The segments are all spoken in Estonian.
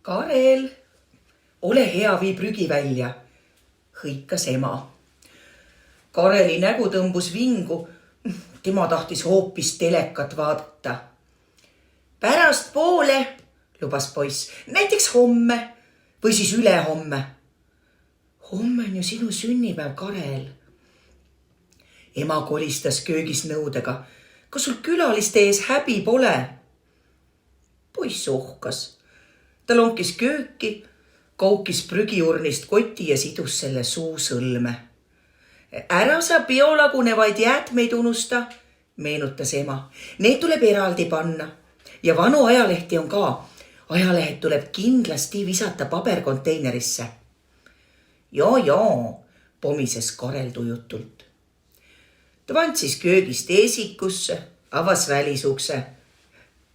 Karel, ole hea, vii prügi välja, hõikas ema. Kareli nägu tõmbus vingu, tema tahtis hoopis telekat vaadata. Pärastpoole, lubas poiss, näiteks homme või siis ülehomme. Homme on ju sinu sünnipäev, Karel. Ema kolistas köögis nõudega. Kas sul külaliste ees häbi pole? Poiss ohkas. Ta lonkis kööki, kaukis prügiurnist koti ja sidus selle suu sõlme. Ära sa biolagunevaid jäätmeid unusta, meenutas ema. Need tuleb eraldi panna. Ja vanu ajalehti on ka. Ajalehed tuleb kindlasti visata paberkonteinerisse. Joo, pomises Karel tujutult. Ta vandsis köögist esikusse, avas välisukse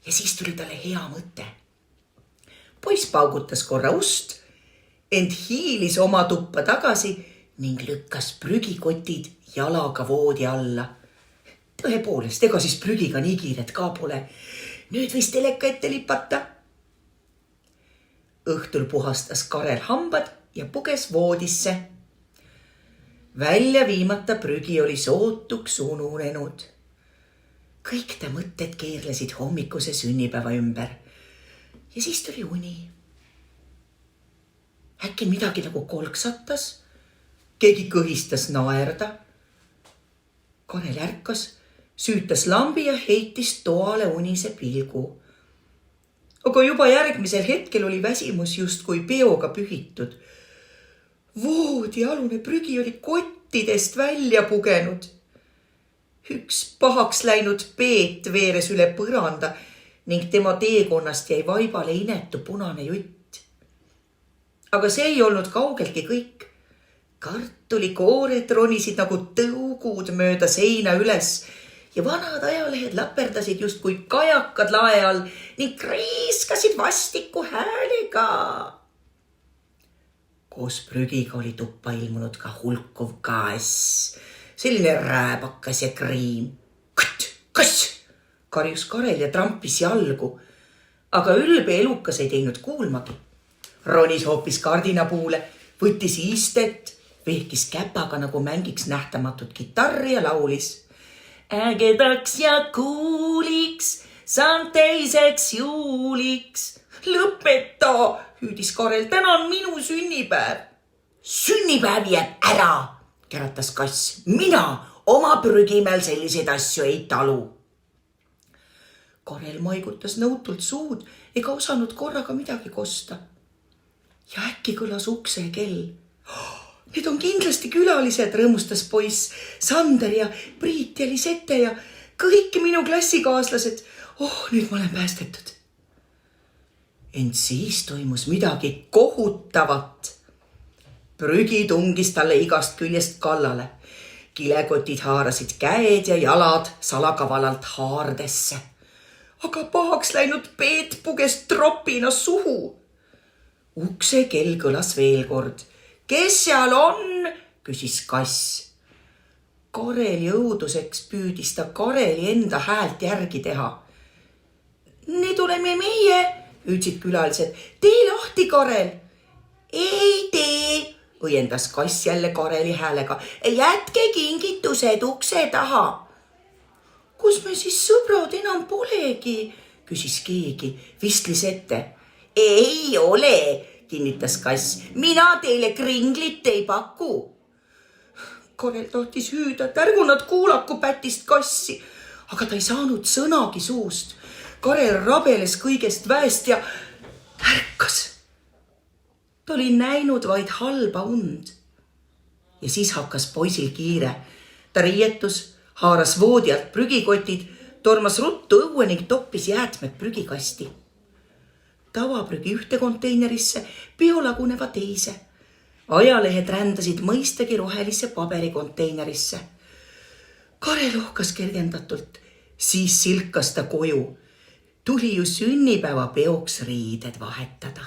ja siis tuli talle hea mõte. Poiss paugutas korra ust, ent hiilis oma tuppa tagasi ning lükkas prügikotid jalaga voodi alla. Tõepoolest, ega siis prügiga nii kiiret ka pole. Nüüd võis teleka ette lipata. Õhtul puhastas Karel hambad ja puges voodisse. Välja viimata prügi oli sootuks ununenud. Kõik ta mõtted keerlesid hommikuse sünnipäeva ümber. Ja siis tuli uni. Äkki midagi nagu kolksatas. Keegi kõhistas naerda. Karel ärkas, süütas lambi ja heitis toale unise pilgu. Aga juba järgmisel hetkel oli väsimus justkui peoga pühitud. Voodialune prügi oli kottidest välja pugenud. Üks pahaks läinud Peet veeres üle põranda ning tema teekonnast jäi vaibale inetu punane jutt. Aga see ei olnud kaugeltki kõik. Kartulikoored ronisid nagu tõugud mööda seina üles ja vanad ajalehed laperdasid justkui kajakad lae all ning kriiskasid vastiku häälega. Koos prügiga oli tuppa ilmunud ka hulkuv kass, selline rääbakas ja kriim. Kass, karjus Karel ja trampis jalgu, aga ülbe elukas ei teinud kuulmagi. Ronis hoopis kardinapuule, võttis istet, vehkis käpaga nagu mängiks nähtamatut kitarri ja laulis. Ägedaks ja kuuliks, saan teiseks juuliks. Lõpeta, hüüdis Karel, täna on minu sünnipäev. Sünnipäev jääb ära, käratas kass. Mina oma prügimäel selliseid asju ei talu. Karel maigutas nõutult suud ega osanud korraga midagi kosta. Ja äkki kõlas ukse kell. Need on kindlasti külalised, rõõmustas poiss. Sander ja Priit ja Lisette ja kõik minu klassikaaslased. Nüüd ma olen päästetud. Ent siis toimus midagi kohutavat. Prügi tungis talle igast küljest kallale. Kilekotid haarasid käed ja jalad salakavalalt haardesse. Aga pahaks läinud Peet puges tropina suhu. Ukse kell kõlas veel kord. Kes seal on? Küsis kass. Kareli õuduseks püüdis ta Kareli enda häält järgi teha. Need oleme meie, hüüdsid külalised. Tee lahti, Karel. Ei tee, õiendas kass jälle Kareli häälega. Jätke kingitused ukse taha. Kus me siis sõbrad enam polegi, küsis keegi, vistlis ette. Ei ole, kinnitas kass. Mina teile kringlit ei paku. Karel tahtis hüüda, et ärgu nad kuulaku pätist kassi, aga ta ei saanud sõnagi suust. Karel rabeles kõigest väest ja ärkas. Ta oli näinud vaid halba und. Ja siis hakkas poisil kiire. Ta riietus, haaras voodi alt prügikotid, tormas ruttu õue ning toppis jäätmed prügikasti. Tavaprügi ühte konteinerisse, biolaguneva teise. Ajalehed rändasid mõistagi rohelisse paberikonteinerisse. Karel ohkas kergendatult, siis silkas ta koju. Tuli ju sünnipäeva peoks riided vahetada.